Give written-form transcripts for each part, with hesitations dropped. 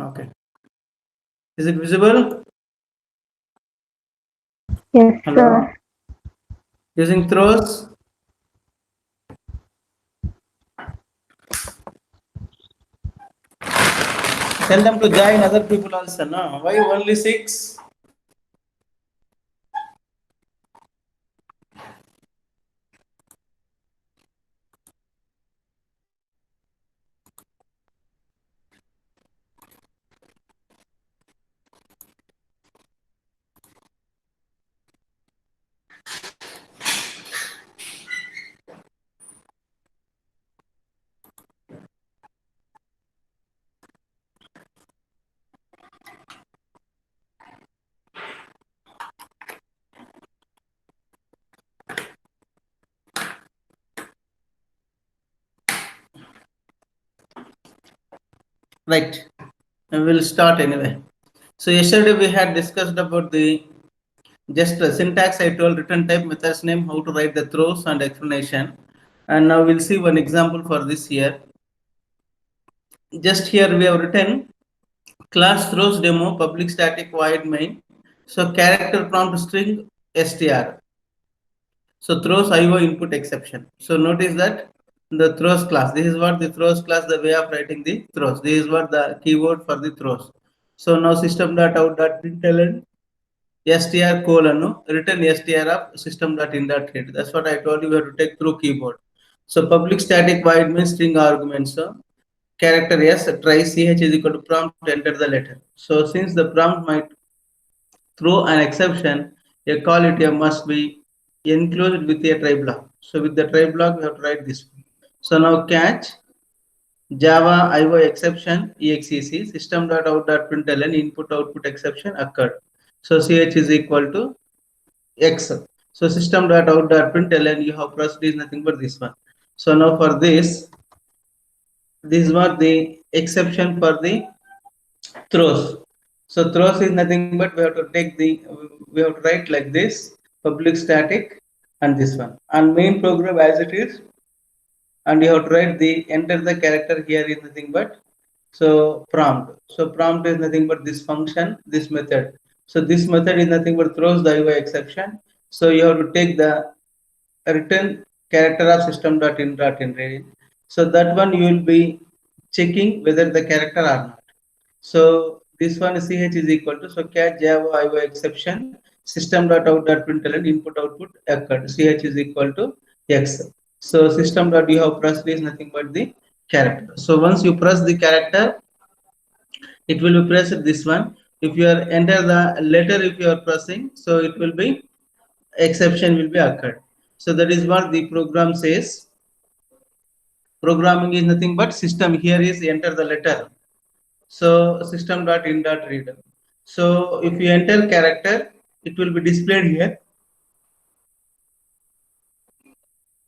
Okay. Is it visible? Yes, Hello? sir. Using throws? Tell them to join other people also, no? Why only 6? Right. We will start anyway. So yesterday we had discussed about the just syntax. I told return type, methods name, how to write the throws and explanation. And now we'll see one example for this here. Just here we have written class throws demo public static void main. So character prompt string str. So throws IO input exception. So notice that the throws class. This is what the throws class, the way of writing the throws. This is what the keyword for the throws. So now system.out.println str colon return str of system.in.read. That's what I told you. We have to take through keyboard. So public static void means string arguments. So character s try ch is equal to prompt enter the letter. So since the prompt might throw an exception, a call it must be enclosed with a try block. So with the try block, we have to write this. So now catch Java IO exception exec system.out.println input output exception occurred. So ch is equal to x. So system.out.println you have pressed is nothing but this one. So now for this was the exception for the throws. So throws is nothing but we have to take the we have to write like this public static and this one and main program as it is, and you have to write the enter the character here is nothing but so prompt. So prompt is nothing but this function, this method. So this method is nothing but throws the IO exception. So you have to take the return character of system.in.in. So that one you will be checking whether the character or not. So this one ch is equal to so catch Java IO exception system.out.println input output occurred. Ch is equal to x. So system.you have pressed is nothing but the character. So once you press the character, it will be pressed this one. If you are enter the letter, if you are pressing, so it will be exception will be occurred. So that is what the program says. Programming is nothing but system. Here is enter the letter. So system.in.read. So if you enter character, it will be displayed here.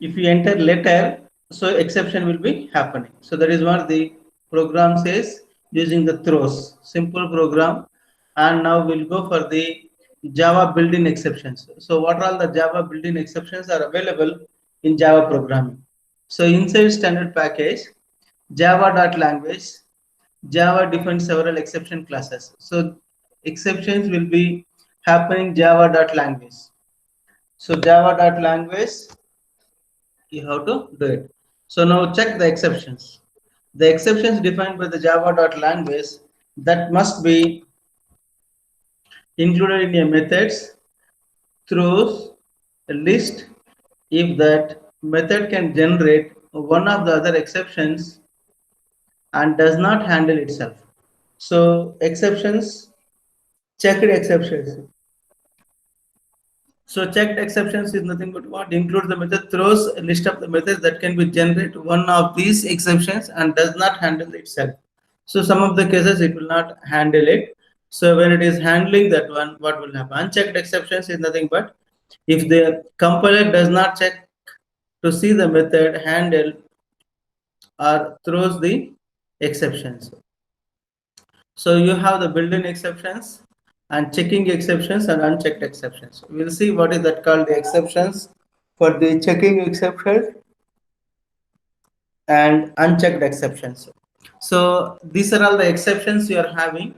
If you enter letter, so exception will be happening. So that is what the program says using the throws. Simple program. And now we'll go for the Java built-in exceptions. So what are all the Java built-in exceptions are available in Java programming? So inside standard package, Java.language, Java defines several exception classes. So exceptions will be happening Java.language. So Java.language, you have to do it. So now check the exceptions. The exceptions defined by the Java.language that must be included in a methods throws a list if that method can generate one of the other exceptions and does not handle itself. So exceptions, checked exceptions. So checked exceptions is nothing but what includes the method throws a list of the methods that can be generate one of these exceptions and does not handle itself. So some of the cases it will not handle it. So when it is handling that one, what will happen? Unchecked exceptions is nothing but if the compiler does not check to see the method handle or throws the exceptions. So you have the built-in exceptions and checking exceptions and unchecked exceptions. We'll see what is that called the exceptions for the checking exceptions and unchecked exceptions. So these are all the exceptions you are having.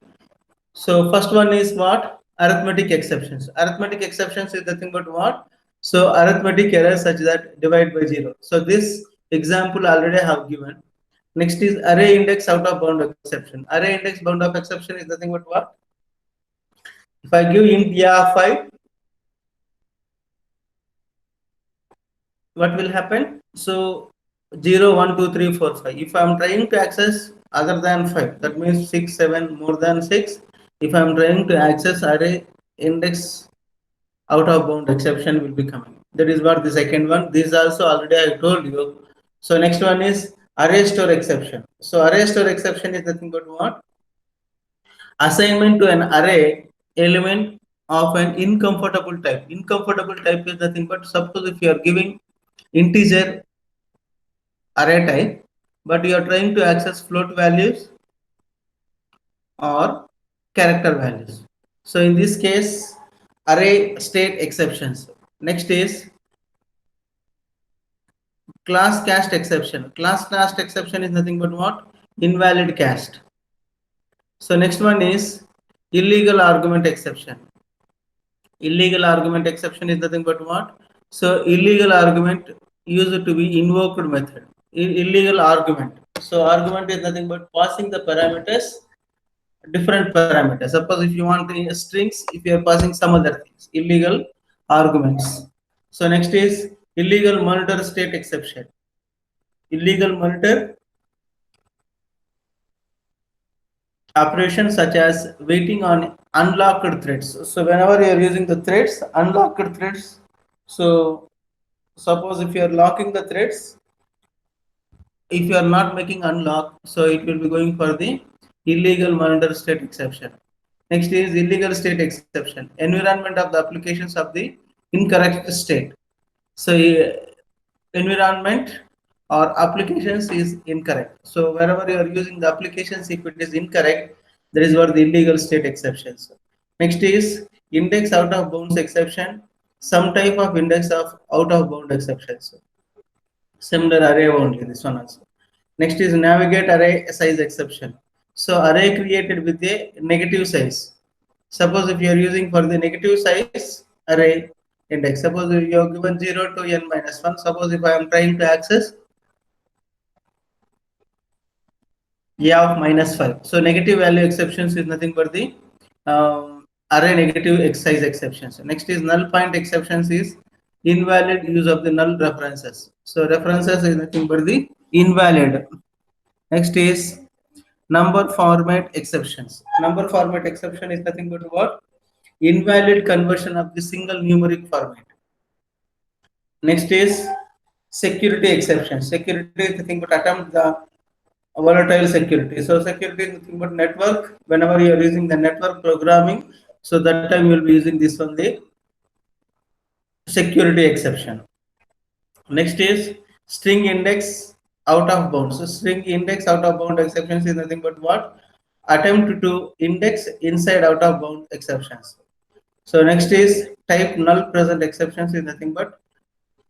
So first one is what? Arithmetic exceptions. Arithmetic exceptions is nothing but what? So arithmetic errors such that divide by 0. So this example already I have given. Next is array index out of bound exception. Array index bound of exception is nothing but what? If I give int a5, what will happen? So 0, 1, 2, 3, 4, 5. If I am trying to access other than 5, that means 6, 7, more than 6. If I am trying to access array index out of bound exception will be coming. That is what the second one. This also already I told you. So next one is array store exception. So array store exception is nothing but what? Assignment to an array element of an incomfortable type. Incomfortable type is nothing but, suppose if you are giving integer array type, but you are trying to access float values or character values. So in this case, array state exceptions. Next is class cast exception. Class cast exception is nothing but what? Invalid cast. So next one is illegal argument exception. Illegal argument exception is nothing but what? So illegal argument used to be invoked method. Illegal argument. So argument is nothing but passing the parameters, different parameters. Suppose if you want strings, if you are passing some other things, illegal arguments. So next is illegal monitor state exception. Illegal monitor operations such as waiting on unlocked threads. So whenever you are using the threads, unlocked threads. So suppose if you are locking the threads, if you are not making unlock, so it will be going for the illegal monitor state exception. Next is illegal state exception. Environment of the applications of the incorrect state. So environment or applications is incorrect. So wherever you are using the applications, if it is incorrect, that is what the illegal state exceptions. Next is index out of bounds exception. Some type of index of out of bound exceptions. Similar array only, this one also. Next is navigate array size exception. So array created with a negative size. Suppose if you are using for the negative size array index, suppose you have given 0 to n minus 1. Suppose if I am trying to access a of minus 5. So negative value exceptions is nothing but the array negative size exceptions. Next is null point exceptions is invalid use of the null references. So references is nothing but the invalid. Next is number format exceptions. Number format exception is nothing but what? Invalid conversion of the single numeric format. Next is security exception. Security is nothing but attempt the volatile security. So security is nothing but network. Whenever you are using the network programming, so that time you will be using this one, the security exception. Next is string index out of bounds. So string index out of bound exceptions is nothing but what? Attempt to index inside out of bound exceptions. So next is type null present exceptions is nothing but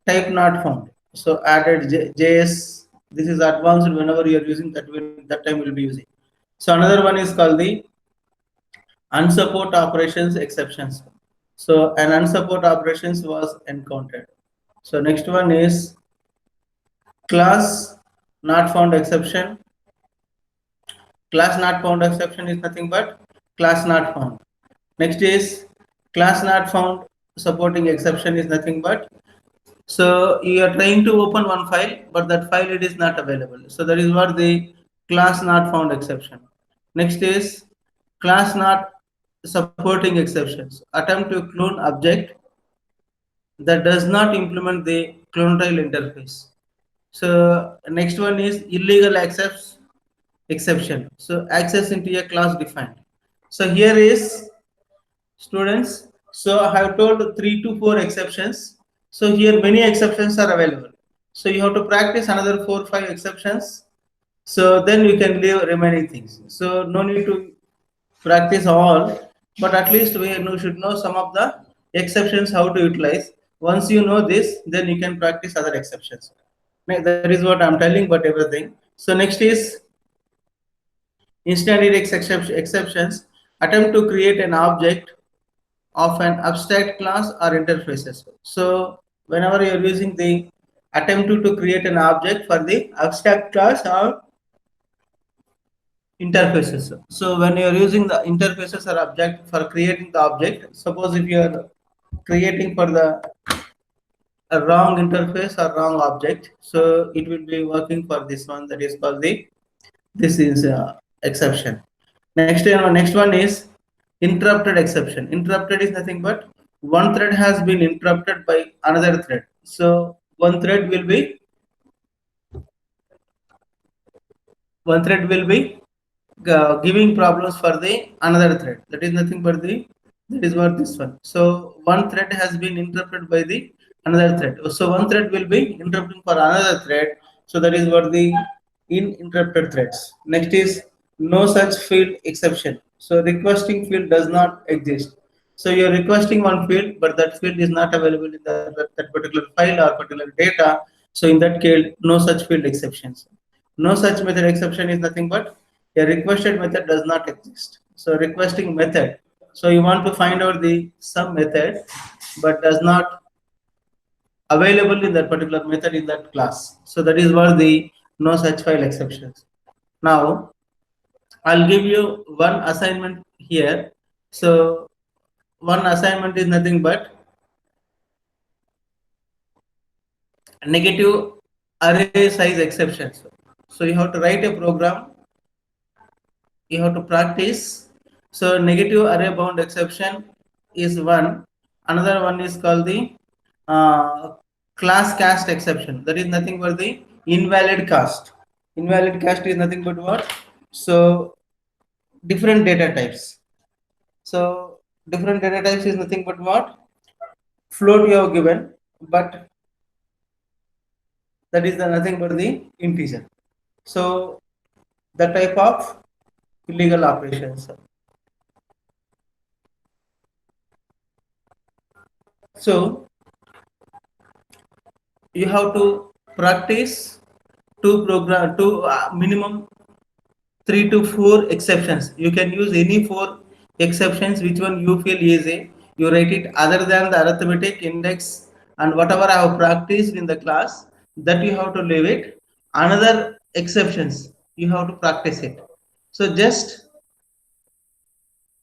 type not found. So added JS. This is advanced whenever you are using that time will be using. So another one is called the unsupport operations exceptions. So an unsupport operations was encountered. So next one is class not found exception. Class not found exception is nothing but class not found. Next is class not found supporting exception is nothing but, so you are trying to open one file, but that file it is not available. So that is what the class not found exception. Next is class not supporting exceptions. Attempt to clone object that does not implement the clonatile interface. So next one is illegal access exception. So access into a class defined. So here is students. So I have told 3 to 4 exceptions. So here many exceptions are available. So you have to practice another 4-5 exceptions. So then you can leave remaining things. So no need to practice all, but at least we should know some of the exceptions how to utilize. Once you know this, then you can practice other exceptions. That is what I'm telling, but everything. So next is Instantaneous exceptions attempt to create an object of an abstract class or interfaces. So whenever you are using the attempt to create an object for the abstract class or interfaces. So when you are using the interfaces or object for creating the object, suppose if you are creating for the a wrong interface or wrong object, so it will be working for this one, that is called the this is exception. Next one is interrupted exception. Interrupted is nothing but one thread has been interrupted by another thread. So one thread will be giving problems for the another thread. That is nothing but the that is what this one. So one thread has been interrupted by the another thread. So one thread will be interrupting for another thread. So that is what the in interrupted threads. Next is no such field exception. So requesting field does not exist. So you're requesting one field, but that field is not available in that particular file or particular data. So in that case, no such field exceptions. No such method exception is nothing but a requested method does not exist. So requesting method. So you want to find out the some method, but does not available in that particular method in that class. So that is what the no such file exceptions. Now I'll give you one assignment here. So one assignment is nothing but negative array size exceptions. So you have to write a program, you have to practice. So negative array bound exception is one. Another one is called the class cast exception. That is nothing but the invalid cast. Invalid cast is nothing but what? So different data types. So different data types is nothing but what? Float you have given, but that is nothing but the integer. So the type of illegal operations. So you have to practice minimum 3 to 4 exceptions. You can use any 4 exceptions, which one you feel easy. You write it other than the arithmetic index and whatever I have practiced in the class, that you have to leave it. Another exceptions, you have to practice it. So just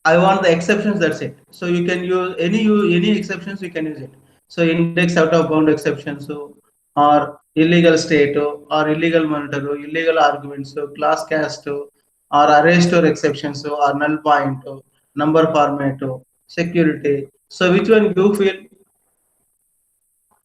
I want the exceptions, that's it. So you can use any exceptions, you can use it. So index out of bound exception, so or illegal state or illegal monitor or illegal argument, so class cast or array store exception, so or null point or number format or security. So which one you feel,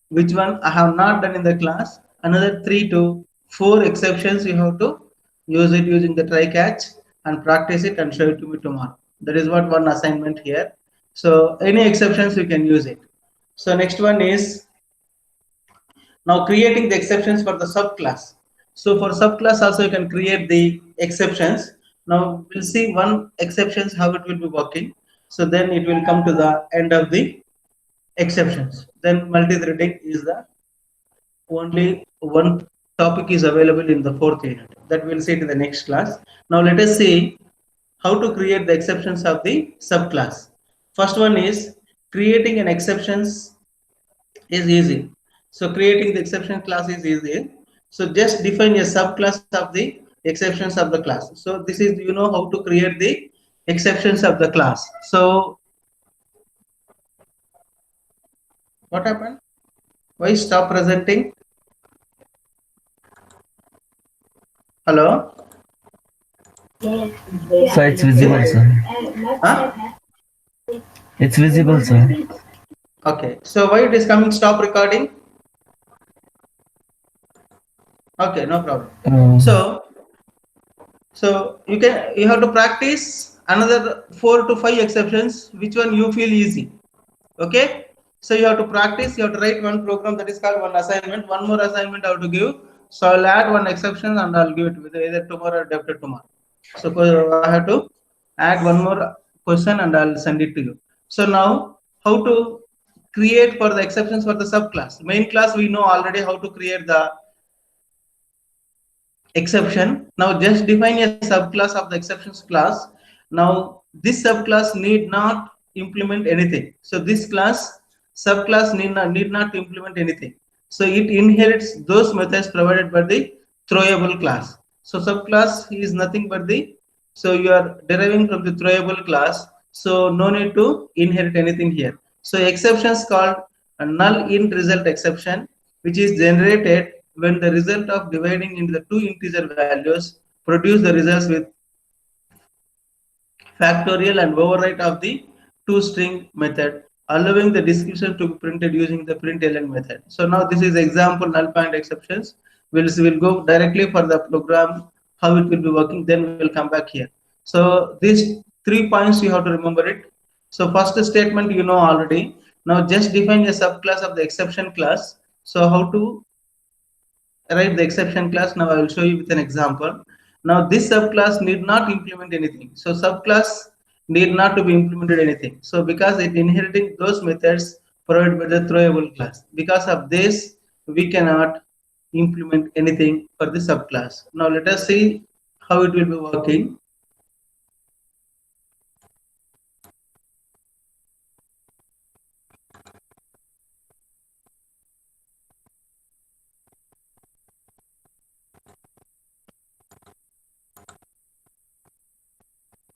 which one I have not done in the class, another 3 to 4 exceptions you have to use it using the try catch and practice it and show it to me tomorrow. That is what one assignment here. So any exceptions you can use it. So next one is now creating the exceptions for the subclass. So for subclass also you can create the exceptions. Now we'll see one exceptions how it will be working. So then it will come to the end of the exceptions. Then multi-threading is the only one topic is available in the 4th unit. That we'll see it in the next class. Now let us see how to create the exceptions of the subclass. First one is creating an exceptions is easy. So creating the exception class is easy. So just define a subclass of the exceptions of the class. So this is, you know, how to create the exceptions of the class. So what happened? Why stop presenting? Hello? So it's visible, sir. Huh? It's visible, sir. Okay. So why it is coming stop recording? Okay, no problem. So you have to practice another 4 to 5 exceptions, which one you feel easy. Okay. So you have to practice, you have to write one program, that is called one assignment. One more assignment I have to give. So I'll add one exception and I'll give it with either tomorrow or day after tomorrow. So I have to add one more question and I'll send it to you. So now how to create for the exceptions for the subclass. Main class we know already how to create the exception. Now just define a subclass of the exceptions class. Now this subclass need not implement anything. So this subclass need not implement anything. So it inherits those methods provided by the throwable class. So subclass is nothing but the, so you are deriving from the throwable class. So no need to inherit anything here. So exceptions called a null int result exception, which is generated when the result of dividing into the two integer values produce the results with factorial and overwrite of the toString method, allowing the description to be printed using the println method. So now this is example null point exceptions. We'll go directly for the program, how it will be working, then we'll come back here. So these 3 points you have to remember it. So first statement you know already. Now just define a subclass of the exception class. So how to write the exception class? Now I will show you with an example. Now this subclass need not implement anything. So subclass need not to be implemented anything. So because it inheriting those methods provided by the throwable class. Because of this, we cannot implement anything for the subclass. Now let us see how it will be working.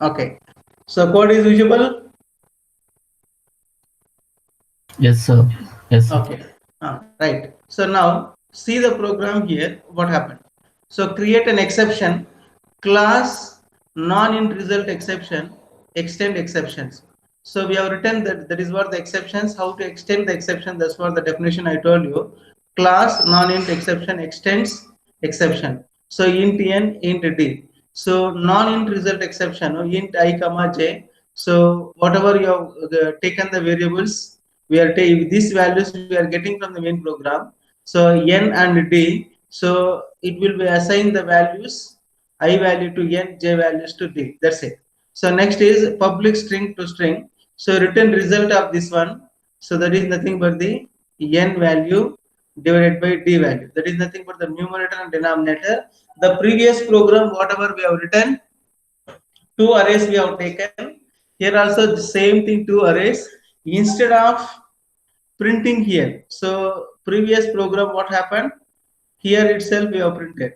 Okay. So code is visible. Yes, sir. Yes, sir. Okay. Right. So now see the program here. What happened? So create an exception class non-int result exception extend exceptions. So we have written that is what the exceptions, how to extend the exception. That's what the definition I told you. Class non-int exception extends exception. So int n, int d. So non-int result exception, int I comma j. So whatever you have taken the variables, we are taking these values we are getting from the main program. So n and d. So it will be assigned the values I value to n, j values to d. That's it. So next is public string to string. So return result of this one. So that is nothing but the n value divided by d value. That is nothing but the numerator and denominator. The previous program, whatever we have written, two arrays we have taken. Here also the same thing, two arrays. Instead of printing here, so previous program what happened? Here itself we have printed.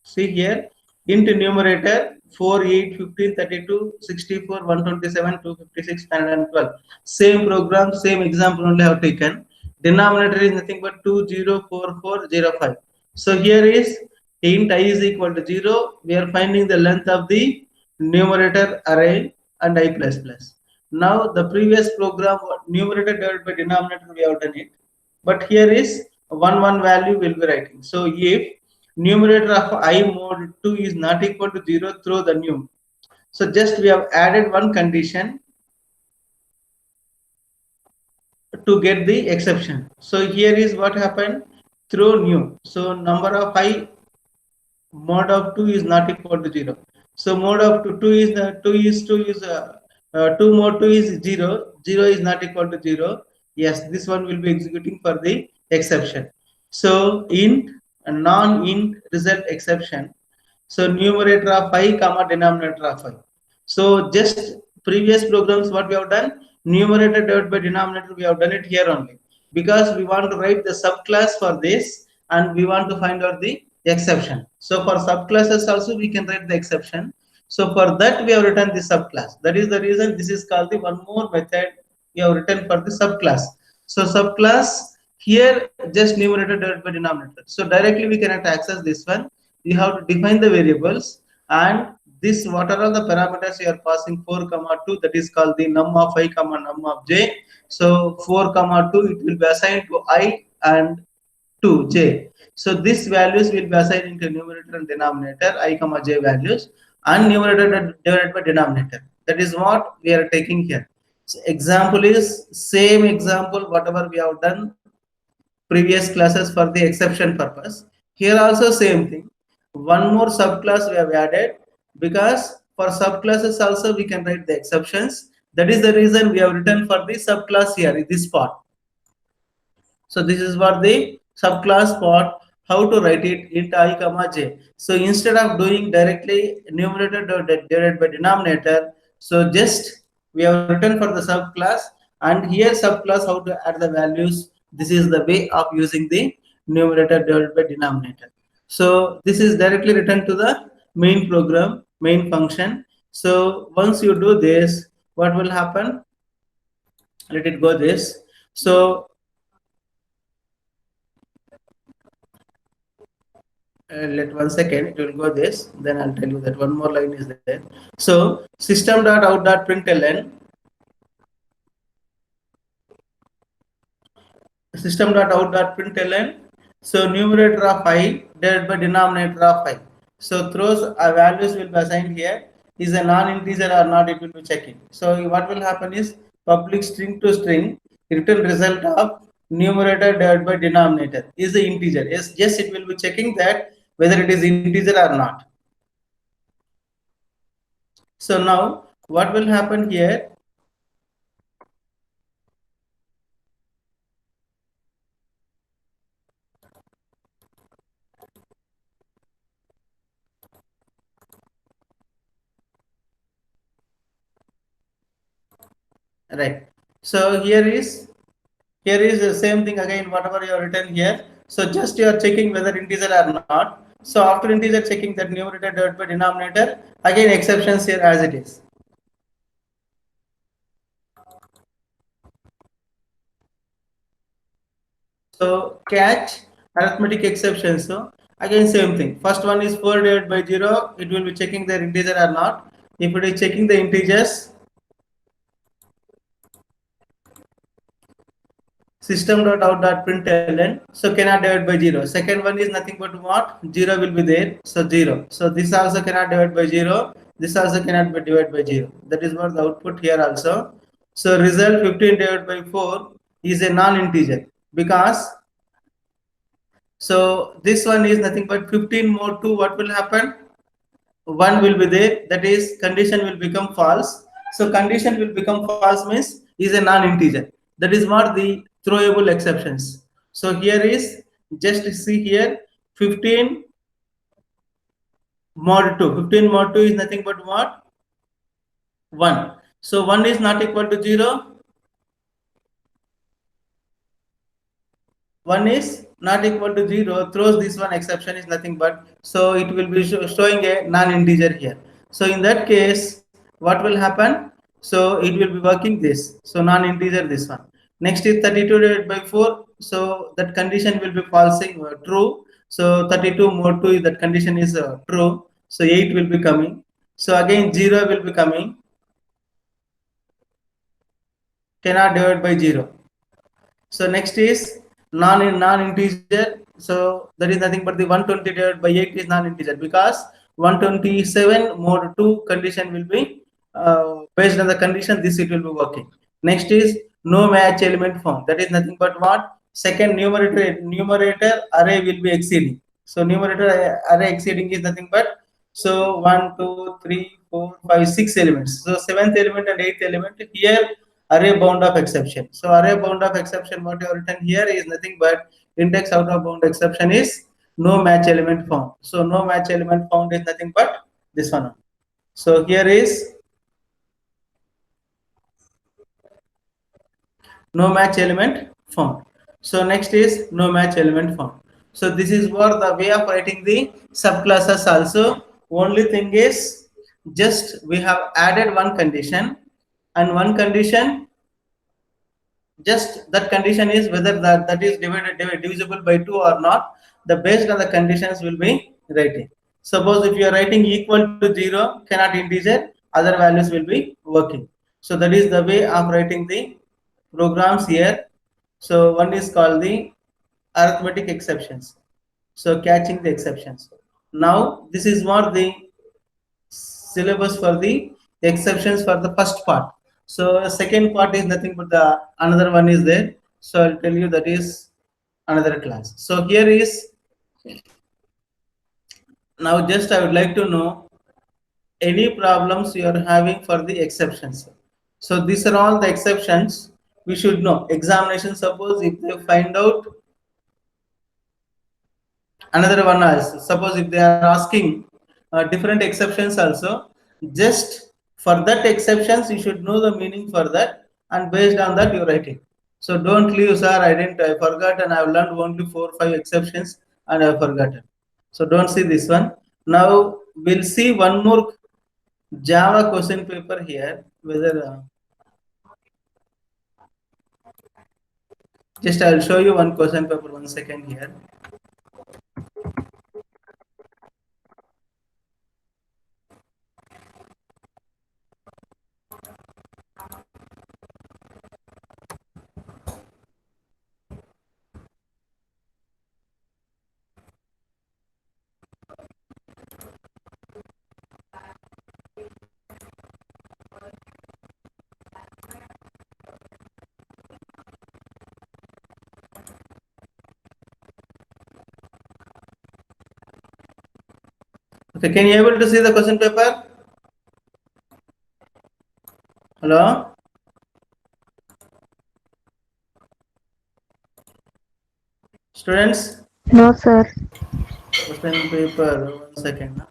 See here, int numerator 4, 8, 15, 32, 64, 127, 256, 112. Same program, same example only have taken. Denominator is nothing but 204405. So here is int I is equal to 0. We are finding the length of the numerator array and I plus plus. Now the previous program numerator divided by denominator we have done it. But here is one value will be writing. So if numerator of I mod 2 is not equal to 0, throw the new. So just we have added one condition to get the exception. So here is what happened, throw new. So number of I mod of 2 is not equal to 0. So mod of 2 is 2 mod 2 is 0. 0 is not equal to 0. Yes, this one will be executing for the exception. So int non-int result exception. So numerator of I comma denominator of I. So just previous programs what we have done, numerator divided by denominator we have done it here only, because we want to write the subclass for this and we want to find out the exception. So for subclasses also we can write the exception. So for that we have written the subclass. That is the reason this is called the one more method we have written for the subclass. So subclass here just numerator divided by denominator. So directly we cannot access this one. You have to define the variables, and this what are all the parameters you are passing 4 comma 2, that is called the num of I comma num of j. So 4 comma 2 it will be assigned to I and to j. So these values will be assigned into numerator and denominator I comma j values, and numerator divided by denominator. That is what we are taking here. So example is same example whatever we have done previous classes for the exception purpose. Here also same thing. One more subclass we have added, because for subclasses also we can write the exceptions. That is the reason we have written for the subclass here in this part. So this is what the subclass part, how to write it int I comma j. So instead of doing directly numerator divided by denominator, so just we have written for the subclass, and here subclass how to add the values. This is the way of using the numerator divided by denominator. So this is directly written to the main program, main function. So once you do this, what will happen? Let it go this. So let 1 second, it will go this, then I'll tell you that one more line is there. So system.out.println, system.out.println, so numerator of I divided by denominator of I. So throws values will be assigned here. Is a non-integer or not, it will be checking. So what will happen is public string to string return result of numerator divided by denominator is the integer. Yes, it will be checking that whether it is integer or not. So now what will happen here? Right. So here is the same thing again, whatever you have written here. So just you are checking whether integer or not. So after integer checking that numerator divided by denominator, again exceptions here as it is. So catch arithmetic exceptions. So again same thing. First one is 4 divided by 0. It will be checking the integer or not. If it is checking the integers, system.out.println, so cannot divide by 0. Second one is nothing but what? 0 will be there. So 0. So this also cannot divide by 0. This also cannot be divided by 0. That is what the output here also. So result 15 divided by 4 is a non-integer, because so this one is nothing but 15 more 2. What will happen? 1 will be there, that is condition will become false. So condition will become false means is a non-integer. That is what the throwable exceptions. So here is, just see here, 15 mod 2. 15 mod 2 is nothing but what? 1. So 1 is not equal to 0. 1 is not equal to 0, throws this one exception is nothing but, so it will be showing a non-integer here. So in that case, what will happen? So it will be working this. So non-integer this one. Next is 32 divided by 4. So that condition will be falsing true. So 32 more 2 is that condition is true. So 8 will be coming. So again 0 will be coming. Cannot divide by 0. So next is non-integer. So that is nothing but the 120 divided by 8 is non-integer, because 127 more 2 condition will be based on the condition, this it will be working. Next is no match element found. That is nothing but what? Second numerator array will be exceeding. So numerator array exceeding is nothing but, so 1, 2, 3, 4, 5, 6 elements. So seventh element and eighth element here array bound of exception. So array bound of exception, what you have written here is nothing but index out of bound exception is no match element found. So no match element found is nothing but this one. So here is no match element found. So next is no match element found. So this is what the way of writing the subclasses also. Only thing is, just we have added one condition, and one condition, just that condition is whether that is divisible by 2 or not. The based on the conditions will be writing. Suppose if you are writing equal to 0, cannot integer, other values will be working. So that is the way of writing the programs here. So one is called the arithmetic exceptions. So catching the exceptions. Now this is what the syllabus for the exceptions for the first part. So second part is nothing but the another one is there. So I'll tell you that is another class. So here is, now just I would like to know any problems you are having for the exceptions. So these are all the exceptions we should know. Examination, suppose if they find out Another one is, suppose if they are asking different exceptions also, just for that exceptions, you should know the meaning for that, and based on that, you write it. So don't leave, sir, I forgot, and I've learned only 4 or 5 exceptions, and I've forgotten. So don't see this one. Now we'll see one more Java question paper here, whether just I'll show you one question paper, 1 second here. Okay, can you able to see the question paper? Hello? Students? No, sir. Question paper, 1 second.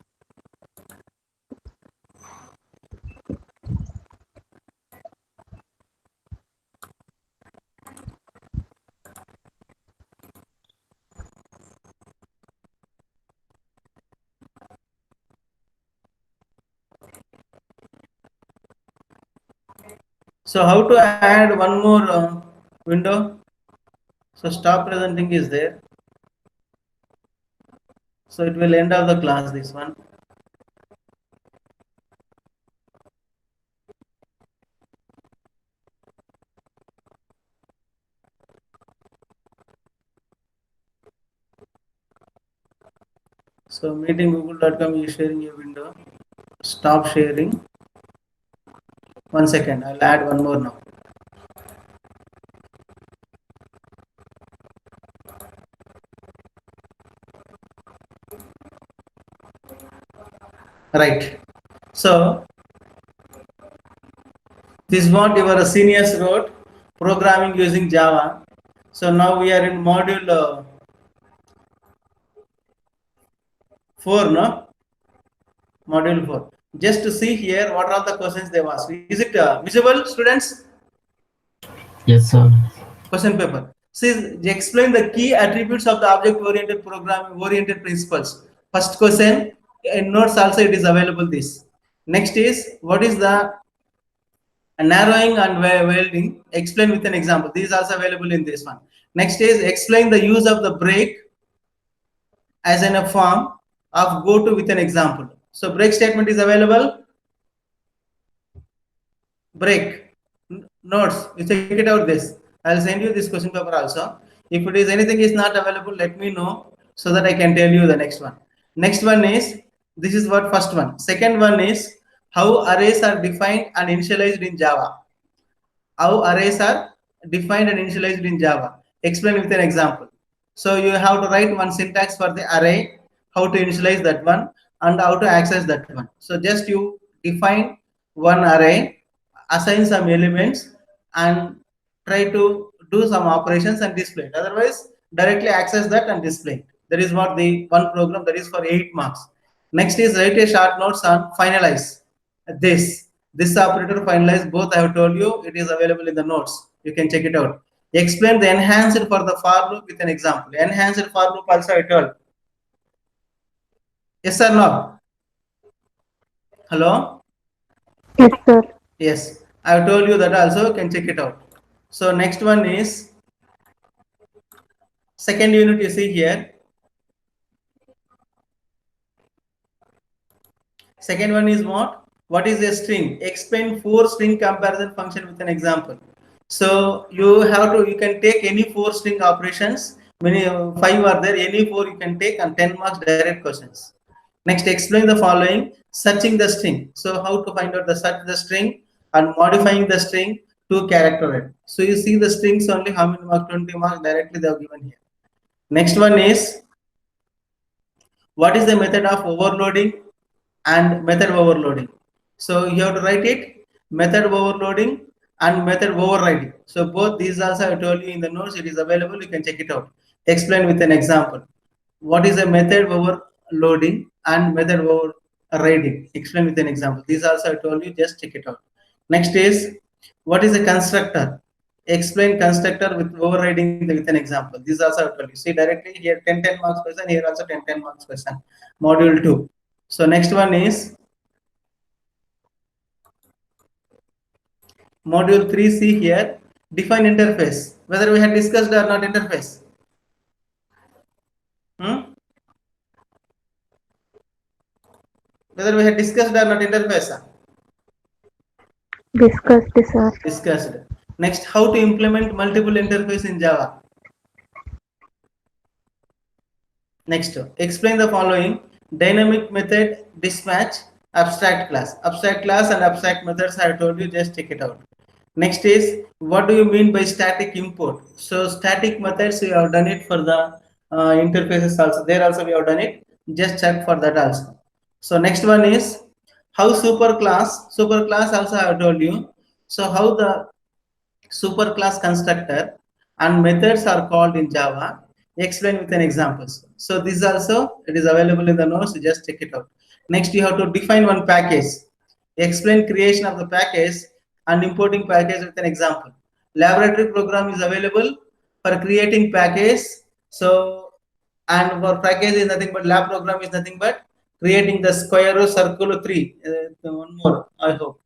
So how to add one more window? So stop presenting is there. So it will end of the class, this one. So meeting google.com is sharing a window. Stop sharing. 1 second, I'll add one more now. Right. So this is what your seniors wrote, programming using Java. So now we are in module 4, no? Module 4. Just to see here, what are the questions they've asked. Is it visible, students? Yes, sir. Question paper. See, explain the key attributes of the object-oriented programming oriented principles. First question, in notes also it is available this. Next is, what is the narrowing and welding? Explain with an example. These are also available in this one. Next is, explain the use of the break as in a form of go to with an example. So break statement is available. Break notes, you check it out this. I'll send you this question paper also. If it is anything is not available, let me know so that I can tell you the next one. Next one is, this is what first one. Second one is how arrays are defined and initialized in Java. How arrays are defined and initialized in Java. Explain with an example. So you have to write one syntax for the array, how to initialize that one, and how to access that one. So just you define one array, assign some elements, and try to do some operations and display it. Otherwise, directly access that and display it. That is what the one program that is for 8 marks. Next is write a short notes on finalize. This operator finalize, both I have told you, it is available in the notes. You can check it out. Explain the enhanced for the for loop with an example. Enhanced for loop also I told. Yes or no? Hello? Yes, sir. Yes, I have told you that also, you can check it out. So next one is second unit, you see here. Second one is what? What is a string? Explain 4 string comparison function with an example. So you have to, you can take any 4 string operations. Many 5 are there, any 4 you can take, and 10 marks direct questions. Next, explain the following. Searching the string. So how to find out the search the string and modifying the string to character it. So you see the strings only, how many marks? 20 marks directly they have given here. Next one is, what is the method of overloading and method overloading? So you have to write it, method overloading and method overriding. So both these also I told you in the notes, it is available, you can check it out. Explain with an example. What is a method overloading and method overriding? Explain with an example. These also I told you, just check it out. Next is, what is a constructor? Explain constructor with overriding with an example. These also I told you. See directly here 10 marks question, here also 10 marks question. Module 2. So next one is module 3. See here, define interface. Whether we had discussed or not interface. Whether we had discussed or not interface. Discussed, sir. Discussed. Next, how to implement multiple interface in Java. Next, explain the following: dynamic method, dispatch, abstract class. Abstract class and abstract methods I told you, just check it out. Next is, what do you mean by static import? So static methods we have done it for the interfaces also. There also we have done it. Just check for that also. So next one is how superclass. Superclass also I have told you. So how the superclass constructor and methods are called in Java. Explain with an examples. So this also it is available in the notes. Just check it out. Next, you have to define one package. Explain creation of the package and importing package with an example. Laboratory program is available for creating package. So and for package is nothing but lab program is nothing but creating the square root circle 3. One more I hope.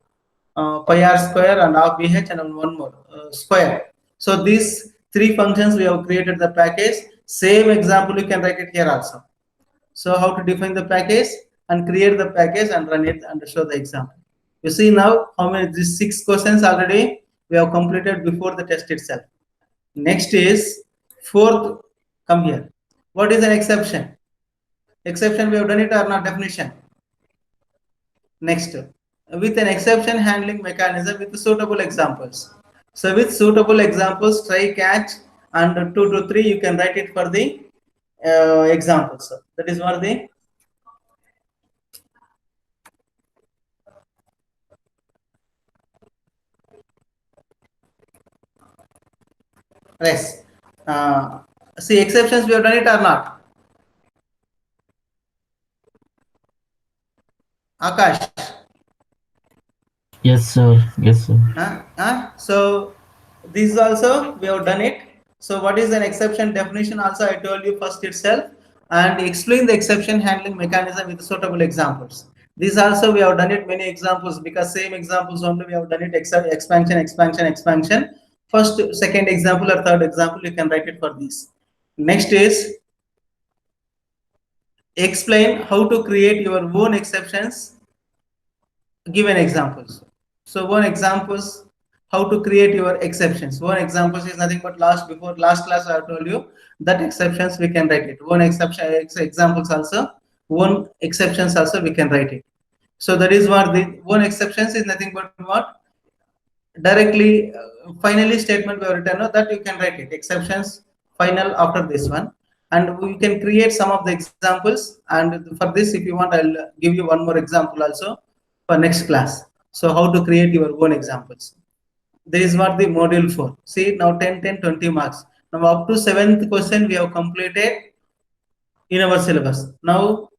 Pi r square and half bh and one more square. So these three functions we have created the package. Same example you can write it here also. So how to define the package and create the package and run it and show the example. You see now how many these 6 questions already we have completed before the test itself. Next is fourth. Come here. What is an exception? Exception we have done it or not? Definition. Next, with an exception handling mechanism with suitable examples. So with suitable examples, try, catch, and 2 to 3 you can write it for the examples. So that is what the rest. See exceptions we have done it or not? Akash. Yes, sir. Yes, sir. So this also we have done it. So what is an exception definition? Also I told you first itself, and explain the exception handling mechanism with suitable examples. This also we have done it many examples, because same examples only we have done it expansion. First, second example or third example you can write it for this. Next is explain how to create your own exceptions. Given examples. So one examples how to create your exceptions. One examples is nothing but last class I have told you that exceptions we can write it. One exception examples also, one exceptions also we can write it. So that is what the one exceptions is nothing but what directly finally statement we have written, no, that you can write it exceptions final after this one, and we can create some of the examples. And for this, if you want, I'll give you one more example also for next class. So how to create your own examples. This is what the module 4. See now 10, 20 marks. Now up to 7th question we have completed in our syllabus. Now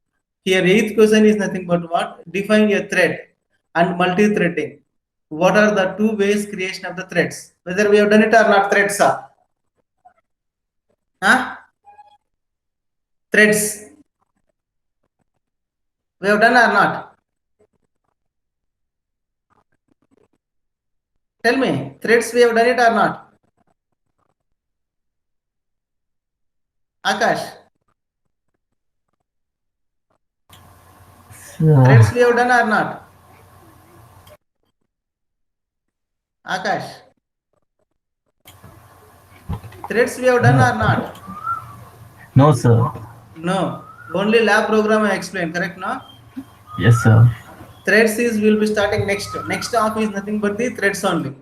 here 8th question is nothing but what? Define a thread and multi-threading. What are the two ways creation of the threads? Whether we have done it or not, threads are. Threads. We have done or not? Tell me, threads we have done it or not? Akash. Threads we have done or not? Akash. Threads we have done or not? No, sir. No. Only lab program I explained, correct no? Yes, sir. Threads is will be starting next. Next half is nothing but the threads only.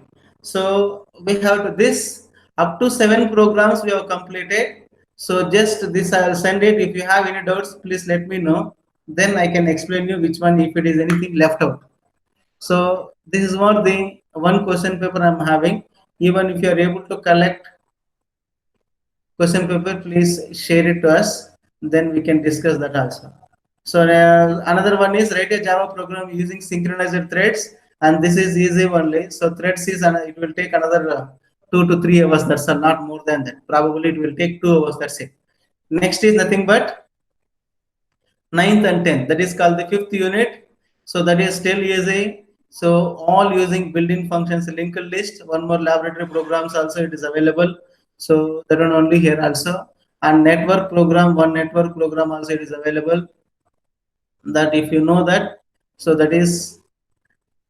So we have to this up to 7 programs we have completed. So just this I will send it. If you have any doubts, please let me know. Then I can explain you which one if it is anything left out. So this is what the one question paper I'm having. Even if you are able to collect question paper, please share it to us. then we can discuss that also. So another one is write a Java program using synchronized threads, and this is easy only. So threads is it will take another 2 to 3 hours. That's all, not more than that. Probably it will take 2 hours. That's it. Next is nothing but 9th and 10th. That is called the fifth unit. So that is still easy. So all using built-in functions linked list. One more laboratory programs also it is available. So that one only here also. And network program, one network program also it is available. That if you know that, so that is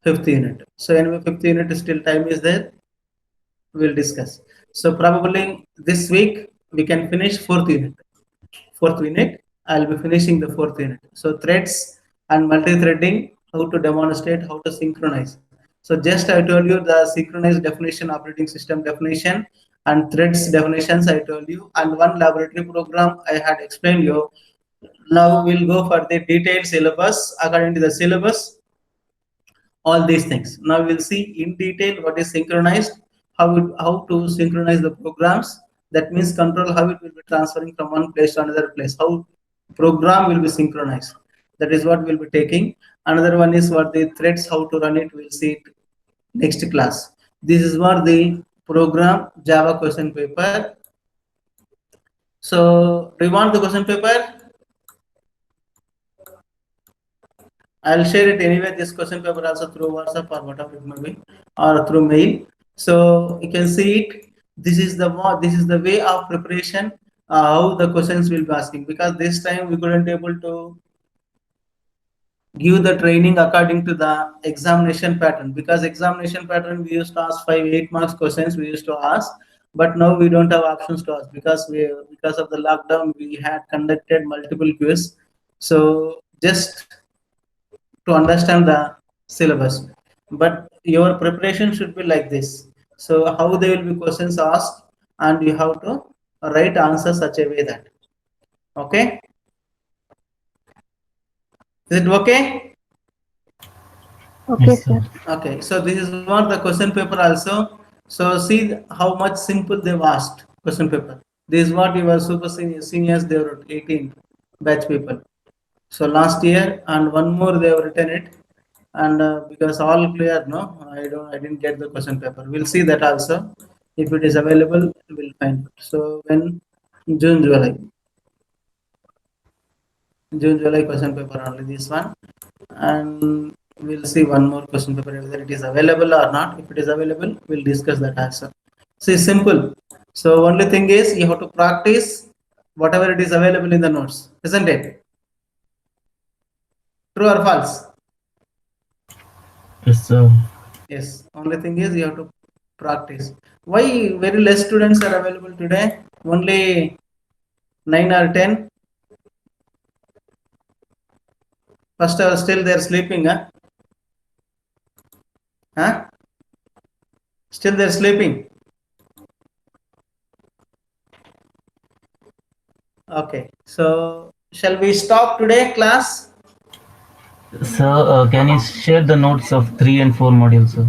fifth unit. So anyway, fifth unit still time is there. We'll discuss. So probably this week we can finish fourth unit. Fourth unit, I'll be finishing the fourth unit. So threads and multi-threading, how to demonstrate, how to synchronize. So just I told you the synchronized definition, operating system definition, and threads definitions I told you, and one laboratory program I had explained you. Now we'll go for the detailed syllabus according to the syllabus. All these things. Now we'll see in detail what is synchronized, how to synchronize the programs. That means control how it will be transferring from one place to another place. How program will be synchronized. That is what we'll be taking. Another one is what the threads, how to run it. We'll see it next class. This is what the program Java question paper. So do you want the question paper? I'll share it anyway, this question paper also through WhatsApp or whatever it may be, or through mail. So you can see it. This is the way of preparation, how the questions will be asking, because this time we couldn't able to give the training according to the examination pattern, because examination pattern we used to ask 5-8 marks questions we used to ask, but now we don't have options to ask because of the lockdown we had conducted multiple quiz. So just to understand the syllabus, but your preparation should be like this. So how there will be questions asked, and you have to write answer such a way that, okay, is it okay? Okay, Yes, sir. sir. Okay, so this is what the question paper also. So see how much simple they've asked question paper. This is what your super seniors they wrote 18 batch people. So last year and one more they have written it, and because all clear, no, I didn't get the question paper. We'll see that also. If it is available, we'll find it. So when June, July question paper only this one, and we'll see one more question paper whether it is available or not. If it is available, we'll discuss that also. See, simple. So only thing is you have to practice whatever it is available in the notes, isn't it? True or false? Yes, sir. Yes. Only thing is you have to practice. Why very less students are available today? Only 9 or 10. First, still they're sleeping, huh? Huh? Still they're sleeping. Okay. So shall we stop today, class? Sir, can you share the notes of 3 and 4 modules, sir?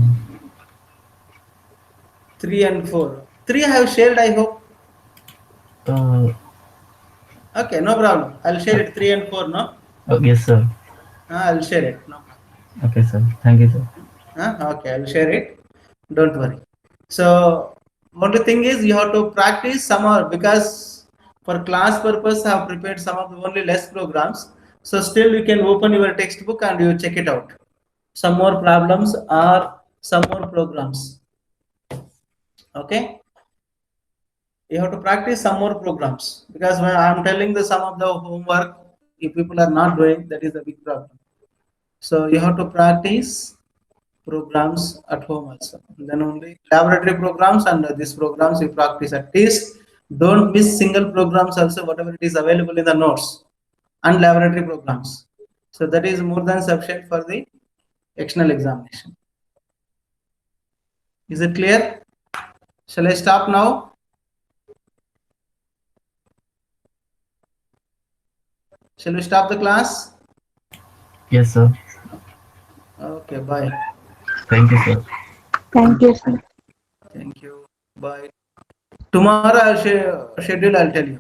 3 and 4. 3 I have shared, I hope. Uh, Okay, no problem. I'll share it 3 and 4, no? yes, sir. I'll share it. No problem. Okay, sir. Thank you, sir. Okay, I'll share it. Don't worry. So only thing is you have to practice some more, because for class purpose I have prepared some of the only less programs. So still you can open your textbook and you check it out. Some more problems or some more programs. Okay. You have to practice some more programs, because when I'm telling the some of the homework, if people are not doing, that is the big problem. So you have to practice programs at home also. Then only laboratory programs and these programs you practice at least. Don't miss single programs also, whatever it is available in the notes, and laboratory programs. So that is more than sufficient for the external examination. Is it clear? Shall I stop now? Shall we stop the class? Yes, sir. Okay, bye. Thank you, sir. Thank you, sir. Thank you. Bye. Tomorrow I'll schedule, I'll tell you.